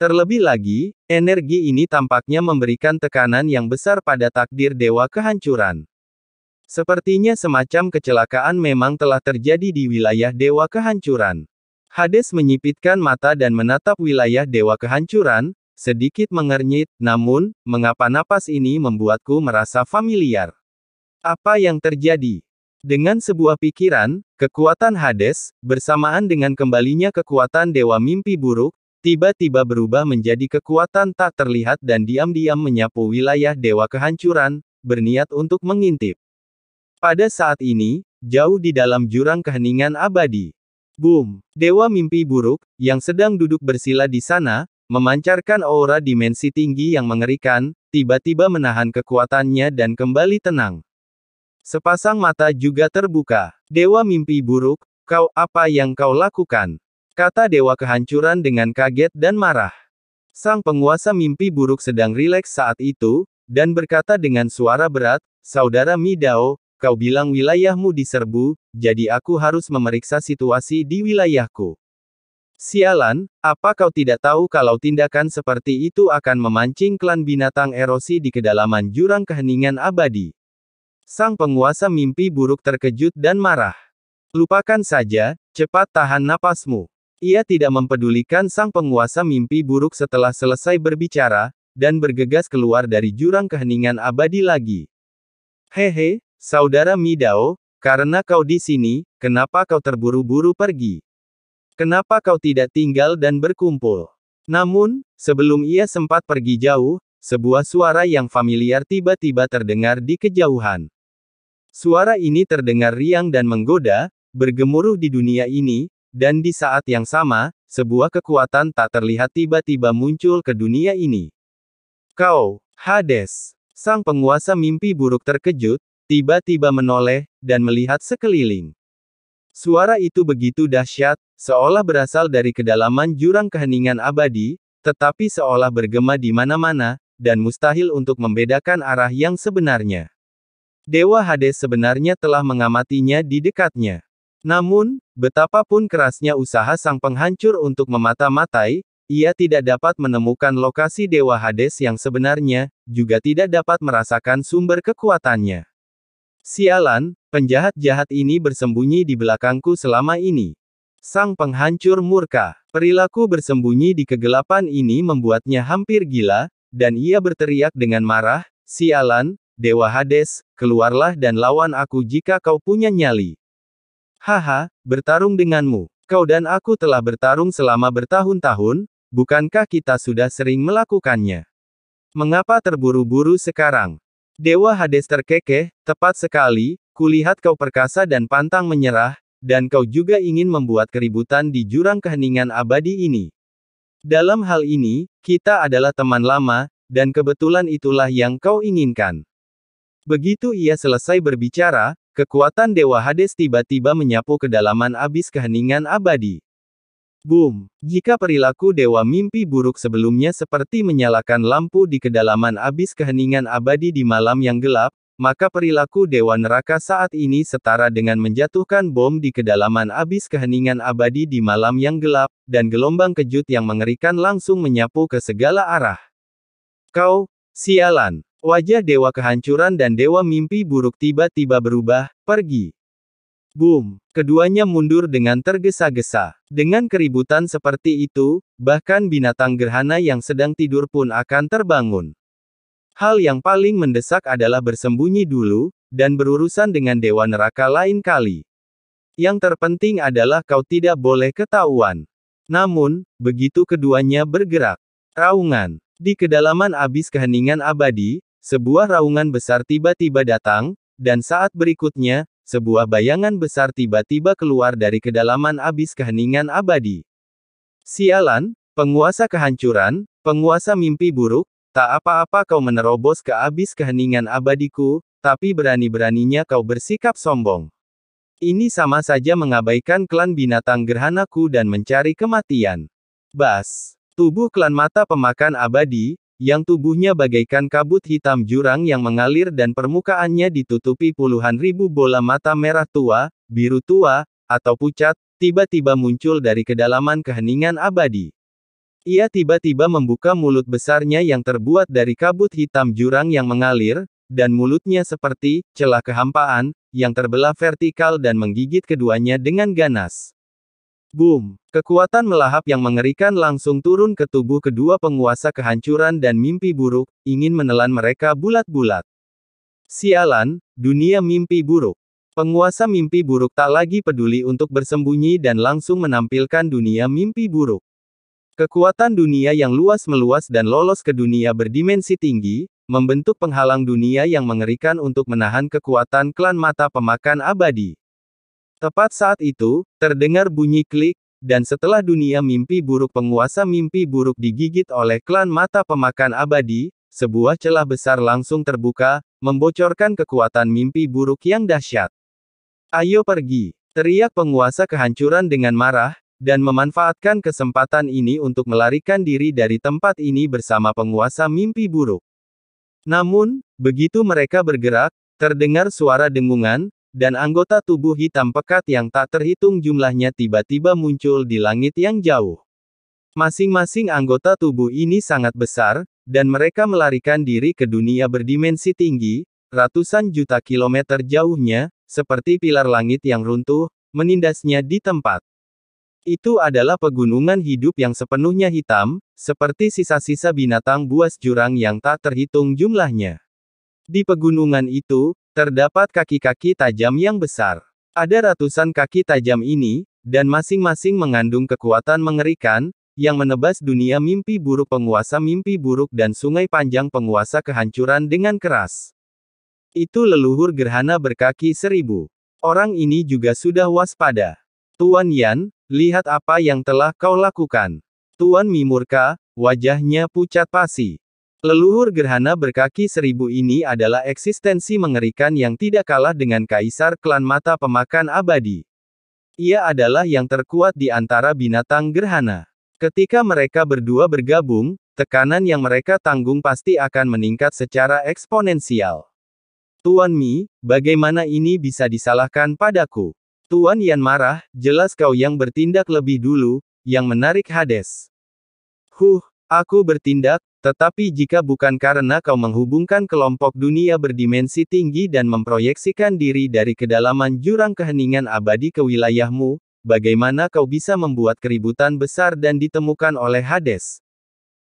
Terlebih lagi, energi ini tampaknya memberikan tekanan yang besar pada takdir dewa kehancuran. Sepertinya semacam kecelakaan memang telah terjadi di wilayah dewa kehancuran. Hades menyipitkan mata dan menatap wilayah dewa kehancuran, sedikit mengernyit, namun, mengapa napas ini membuatku merasa familiar? Apa yang terjadi? Dengan sebuah pikiran, kekuatan Hades, bersamaan dengan kembalinya kekuatan dewa mimpi buruk, tiba-tiba berubah menjadi kekuatan tak terlihat dan diam-diam menyapu wilayah dewa kehancuran, berniat untuk mengintip. Pada saat ini, jauh di dalam jurang keheningan abadi. Boom! Dewa mimpi buruk, yang sedang duduk bersila di sana, memancarkan aura dimensi tinggi yang mengerikan, tiba-tiba menahan kekuatannya dan kembali tenang. Sepasang mata juga terbuka. Dewa mimpi buruk, apa yang kau lakukan? Kata dewa kehancuran dengan kaget dan marah. Sang penguasa mimpi buruk sedang rileks saat itu, dan berkata dengan suara berat, Saudara Midao, kau bilang wilayahmu diserbu, jadi aku harus memeriksa situasi di wilayahku. Sialan, apa kau tidak tahu kalau tindakan seperti itu akan memancing klan binatang erosi di kedalaman jurang keheningan abadi? Sang penguasa mimpi buruk terkejut dan marah. Lupakan saja, cepat tahan napasmu. Ia tidak mempedulikan sang penguasa mimpi buruk setelah selesai berbicara, dan bergegas keluar dari jurang keheningan abadi lagi. Hehe, Saudara Midao, karena kau di sini, kenapa kau terburu-buru pergi? Kenapa kau tidak tinggal dan berkumpul? Namun, sebelum ia sempat pergi jauh, sebuah suara yang familiar tiba-tiba terdengar di kejauhan. Suara ini terdengar riang dan menggoda, bergemuruh di dunia ini, dan di saat yang sama, sebuah kekuatan tak terlihat tiba-tiba muncul ke dunia ini. Kau, Hades. Sang penguasa mimpi buruk terkejut, tiba-tiba menoleh, dan melihat sekeliling. Suara itu begitu dahsyat, seolah berasal dari kedalaman jurang keheningan abadi, tetapi seolah bergema di mana-mana, dan mustahil untuk membedakan arah yang sebenarnya. Dewa Hades sebenarnya telah mengamatinya di dekatnya. Namun, betapapun kerasnya usaha sang penghancur untuk memata-matai, ia tidak dapat menemukan lokasi Dewa Hades yang sebenarnya, juga tidak dapat merasakan sumber kekuatannya. Sialan, penjahat-jahat ini bersembunyi di belakangku selama ini. Sang penghancur murka. Perilaku bersembunyi di kegelapan ini membuatnya hampir gila, dan ia berteriak dengan marah, Sialan, Dewa Hades, keluarlah dan lawan aku jika kau punya nyali. Haha, bertarung denganmu. Kau dan aku telah bertarung selama bertahun-tahun, bukankah kita sudah sering melakukannya? Mengapa terburu-buru sekarang? Dewa Hades terkekeh, tepat sekali, kulihat kau perkasa dan pantang menyerah, dan kau juga ingin membuat keributan di jurang keheningan abadi ini. Dalam hal ini, kita adalah teman lama, dan kebetulan itulah yang kau inginkan. Begitu ia selesai berbicara, kekuatan Dewa Hades tiba-tiba menyapu kedalaman abis keheningan abadi. Boom! Jika perilaku Dewa mimpi buruk sebelumnya seperti menyalakan lampu di kedalaman abis keheningan abadi di malam yang gelap, maka perilaku Dewa Neraka saat ini setara dengan menjatuhkan bom di kedalaman abis keheningan abadi di malam yang gelap, dan gelombang kejut yang mengerikan langsung menyapu ke segala arah. Kau, sialan! Wajah Dewa Kehancuran dan Dewa Mimpi Buruk tiba-tiba berubah, pergi. Boom! Keduanya mundur dengan tergesa-gesa. Dengan keributan seperti itu, bahkan binatang gerhana yang sedang tidur pun akan terbangun. Hal yang paling mendesak adalah bersembunyi dulu, dan berurusan dengan Dewa Neraka lain kali. Yang terpenting adalah kau tidak boleh ketahuan. Namun, begitu keduanya bergerak. Raungan. Di kedalaman abis keheningan abadi, sebuah raungan besar tiba-tiba datang, dan saat berikutnya, sebuah bayangan besar tiba-tiba keluar dari kedalaman abis keheningan abadi. Sialan, penguasa kehancuran, penguasa mimpi buruk, tak apa-apa kau menerobos ke abis keheningan abadiku, tapi berani-beraninya kau bersikap sombong. Ini sama saja mengabaikan klan binatang gerhanaku dan mencari kematian. Bas! Tubuh klan mata pemakan abadi, yang tubuhnya bagaikan kabut hitam jurang yang mengalir dan permukaannya ditutupi puluhan ribu bola mata merah tua, biru tua, atau pucat, tiba-tiba muncul dari kedalaman keheningan abadi. Ia tiba-tiba membuka mulut besarnya yang terbuat dari kabut hitam jurang yang mengalir, dan mulutnya seperti celah kehampaan, yang terbelah vertikal dan menggigit keduanya dengan ganas. Boom! Kekuatan melahap yang mengerikan langsung turun ke tubuh kedua penguasa kehancuran dan mimpi buruk, ingin menelan mereka bulat-bulat. Sialan, dunia mimpi buruk. Penguasa mimpi buruk tak lagi peduli untuk bersembunyi dan langsung menampilkan dunia mimpi buruk. Kekuatan dunia yang luas meluas dan lolos ke dunia berdimensi tinggi, membentuk penghalang dunia yang mengerikan untuk menahan kekuatan klan mata pemakan abadi. Tepat saat itu, terdengar bunyi klik, dan setelah dunia mimpi buruk penguasa mimpi buruk digigit oleh klan mata pemakan abadi, sebuah celah besar langsung terbuka, membocorkan kekuatan mimpi buruk yang dahsyat. Ayo pergi, teriak penguasa kehancuran dengan marah, dan memanfaatkan kesempatan ini untuk melarikan diri dari tempat ini bersama penguasa mimpi buruk. Namun, begitu mereka bergerak, terdengar suara dengungan, dan anggota tubuh hitam pekat yang tak terhitung jumlahnya tiba-tiba muncul di langit yang jauh. Masing-masing anggota tubuh ini sangat besar, dan mereka melarikan diri ke dunia berdimensi tinggi, ratusan juta kilometer jauhnya, seperti pilar langit yang runtuh, menindasnya di tempat. Itu adalah pegunungan hidup yang sepenuhnya hitam, seperti sisa-sisa binatang buas jurang yang tak terhitung jumlahnya. Di pegunungan itu, terdapat kaki-kaki tajam yang besar. Ada ratusan kaki tajam ini, dan masing-masing mengandung kekuatan mengerikan, yang menebas dunia mimpi buruk penguasa mimpi buruk dan sungai panjang penguasa kehancuran dengan keras. Itu leluhur gerhana berkaki 1000. Orang ini juga sudah waspada. Tuan Yan, lihat apa yang telah kau lakukan. Tuan Mi murka, wajahnya pucat pasi. Leluhur gerhana berkaki 1000 ini adalah eksistensi mengerikan yang tidak kalah dengan kaisar klan mata pemakan abadi. Ia adalah yang terkuat di antara binatang gerhana. Ketika mereka berdua bergabung, tekanan yang mereka tanggung pasti akan meningkat secara eksponensial. Tuan Mi, bagaimana ini bisa disalahkan padaku? Tuan Yan marah, jelas kau yang bertindak lebih dulu, yang menarik Hades. Aku bertindak, tetapi jika bukan karena kau menghubungkan kelompok dunia berdimensi tinggi dan memproyeksikan diri dari kedalaman jurang keheningan abadi ke wilayahmu, bagaimana kau bisa membuat keributan besar dan ditemukan oleh Hades?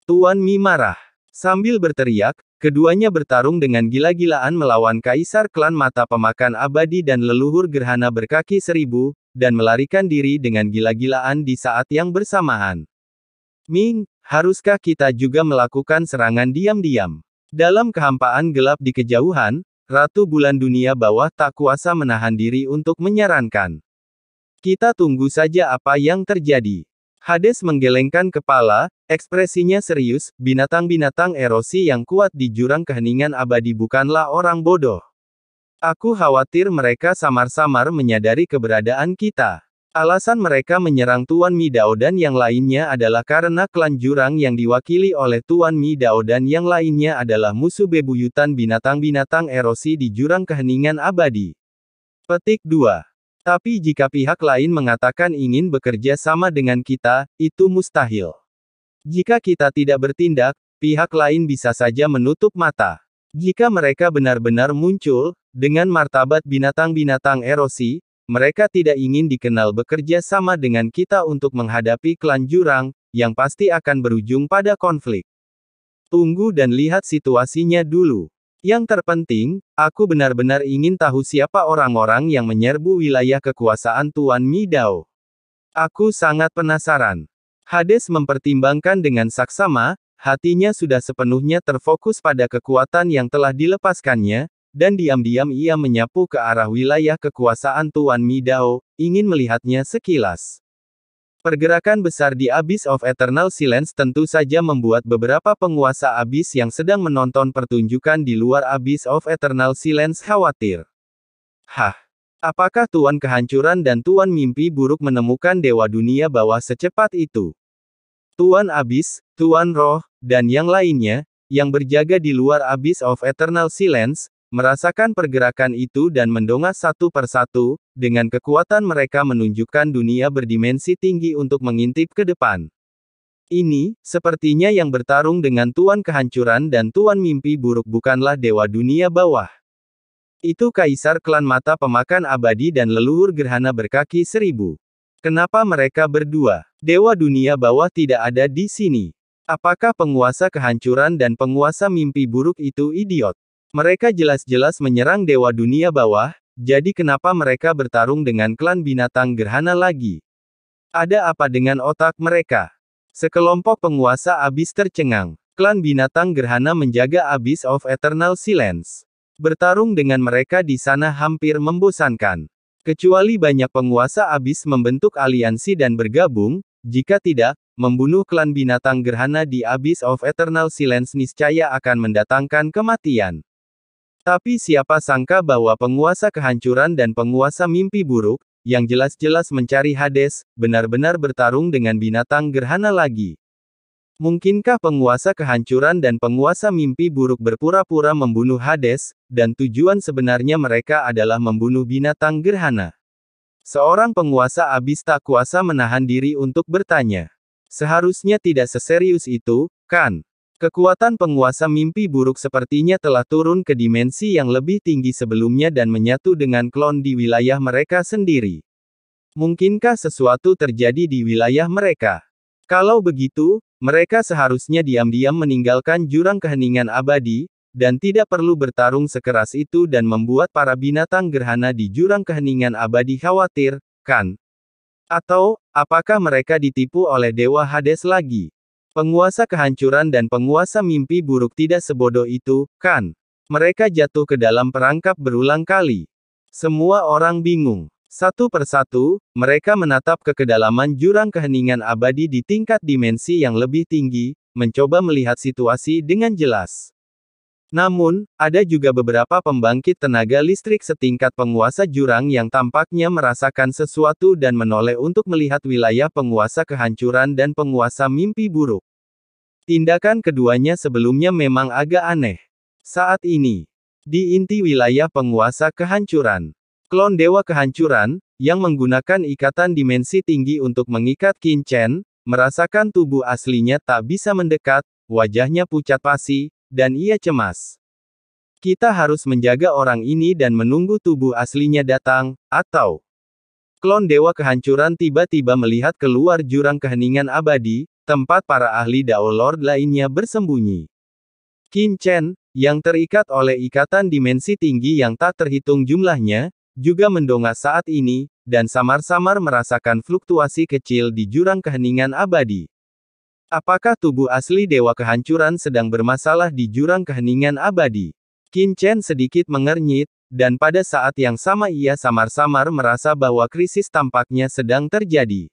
Tuan Mi marah. Sambil berteriak, keduanya bertarung dengan gila-gilaan melawan kaisar klan mata pemakan abadi dan leluhur gerhana berkaki 1000, dan melarikan diri dengan gila-gilaan di saat yang bersamaan. Ming, haruskah kita juga melakukan serangan diam-diam? Dalam kehampaan gelap di kejauhan, Ratu Bulan Dunia Bawah tak kuasa menahan diri untuk menyarankan. Kita tunggu saja apa yang terjadi. Hades menggelengkan kepala, ekspresinya serius, binatang-binatang erosi yang kuat di jurang keheningan abadi bukanlah orang bodoh. Aku khawatir mereka samar-samar menyadari keberadaan kita. Alasan mereka menyerang Tuan Mi Dao dan yang lainnya adalah karena klan jurang yang diwakili oleh Tuan Mi Dao dan yang lainnya adalah musuh bebuyutan binatang-binatang erosi di jurang keheningan abadi. Petik 2. Tapi jika pihak lain mengatakan ingin bekerja sama dengan kita, itu mustahil. Jika kita tidak bertindak, pihak lain bisa saja menutup mata. Jika mereka benar-benar muncul, dengan martabat binatang-binatang erosi, mereka tidak ingin dikenal bekerja sama dengan kita untuk menghadapi klan jurang, yang pasti akan berujung pada konflik. Tunggu dan lihat situasinya dulu. Yang terpenting, aku benar-benar ingin tahu siapa orang-orang yang menyerbu wilayah kekuasaan Tuan Mi Dao. Aku sangat penasaran. Hades mempertimbangkan dengan saksama, hatinya sudah sepenuhnya terfokus pada kekuatan yang telah dilepaskannya, dan diam-diam ia menyapu ke arah wilayah kekuasaan Tuan Mi Dao, ingin melihatnya sekilas. Pergerakan besar di Abyss of Eternal Silence tentu saja membuat beberapa penguasa Abyss yang sedang menonton pertunjukan di luar Abyss of Eternal Silence khawatir. Apakah Tuan Kehancuran dan Tuan Mimpi Buruk menemukan Dewa Dunia Bawah secepat itu? Tuan Abyss, Tuan Roh, dan yang lainnya, yang berjaga di luar Abyss of Eternal Silence, merasakan pergerakan itu dan mendongak satu persatu, dengan kekuatan mereka menunjukkan dunia berdimensi tinggi untuk mengintip ke depan. Ini, sepertinya yang bertarung dengan Tuan Kehancuran dan Tuan Mimpi Buruk bukanlah Dewa Dunia Bawah. Itu Kaisar Klan Mata Pemakan Abadi dan leluhur gerhana berkaki 1000. Kenapa mereka berdua? Dewa Dunia Bawah tidak ada di sini. Apakah penguasa kehancuran dan penguasa mimpi buruk itu idiot? Mereka jelas-jelas menyerang Dewa Dunia Bawah, jadi kenapa mereka bertarung dengan klan binatang gerhana lagi? Ada apa dengan otak mereka? Sekelompok penguasa abis tercengang. Klan binatang gerhana menjaga Abyss of Eternal Silence. Bertarung dengan mereka di sana hampir membosankan. Kecuali banyak penguasa abis membentuk aliansi dan bergabung, jika tidak, membunuh klan binatang gerhana di Abyss of Eternal Silence niscaya akan mendatangkan kematian. Tapi siapa sangka bahwa penguasa kehancuran dan penguasa mimpi buruk, yang jelas-jelas mencari Hades, benar-benar bertarung dengan binatang gerhana lagi. Mungkinkah penguasa kehancuran dan penguasa mimpi buruk berpura-pura membunuh Hades, dan tujuan sebenarnya mereka adalah membunuh binatang gerhana? Seorang penguasa abis tak kuasa menahan diri untuk bertanya. Seharusnya tidak seserius itu, kan? Kekuatan penguasa mimpi buruk sepertinya telah turun ke dimensi yang lebih tinggi sebelumnya dan menyatu dengan klon di wilayah mereka sendiri. Mungkinkah sesuatu terjadi di wilayah mereka? Kalau begitu, mereka seharusnya diam-diam meninggalkan jurang keheningan abadi, dan tidak perlu bertarung sekeras itu dan membuat para binatang gerhana di jurang keheningan abadi khawatir, kan? Atau, apakah mereka ditipu oleh Dewa Hades lagi? Penguasa kehancuran dan penguasa mimpi buruk tidak sebodoh itu, kan? Mereka jatuh ke dalam perangkap berulang kali. Semua orang bingung. Satu persatu, mereka menatap ke kedalaman jurang keheningan abadi di tingkat dimensi yang lebih tinggi, mencoba melihat situasi dengan jelas. Namun, ada juga beberapa pembangkit tenaga listrik setingkat penguasa jurang yang tampaknya merasakan sesuatu dan menoleh untuk melihat wilayah penguasa kehancuran dan penguasa mimpi buruk. Tindakan keduanya sebelumnya memang agak aneh. Saat ini, di inti wilayah penguasa kehancuran, klon Dewa Kehancuran, yang menggunakan ikatan dimensi tinggi untuk mengikat Qin Chen, merasakan tubuh aslinya tak bisa mendekat, wajahnya pucat pasi, dan ia cemas. Kita harus menjaga orang ini dan menunggu tubuh aslinya datang, atau... Klon Dewa Kehancuran tiba-tiba melihat keluar jurang keheningan abadi, tempat para ahli Dao Lord lainnya bersembunyi. Qin Chen, yang terikat oleh ikatan dimensi tinggi yang tak terhitung jumlahnya, juga mendongak saat ini, dan samar-samar merasakan fluktuasi kecil di jurang keheningan abadi. Apakah tubuh asli Dewa Kehancuran sedang bermasalah di jurang keheningan abadi? Qin Chen sedikit mengernyit, dan pada saat yang sama ia samar-samar merasa bahwa krisis tampaknya sedang terjadi.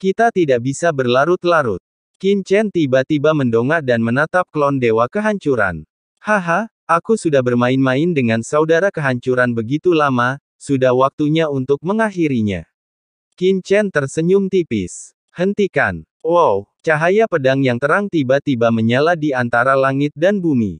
Kita tidak bisa berlarut-larut. Qin Chen tiba-tiba mendongak dan menatap klon Dewa Kehancuran. Haha, aku sudah bermain-main dengan saudara kehancuran begitu lama, sudah waktunya untuk mengakhirinya. Qin Chen tersenyum tipis. Hentikan. Wow, cahaya pedang yang terang tiba-tiba menyala di antara langit dan bumi.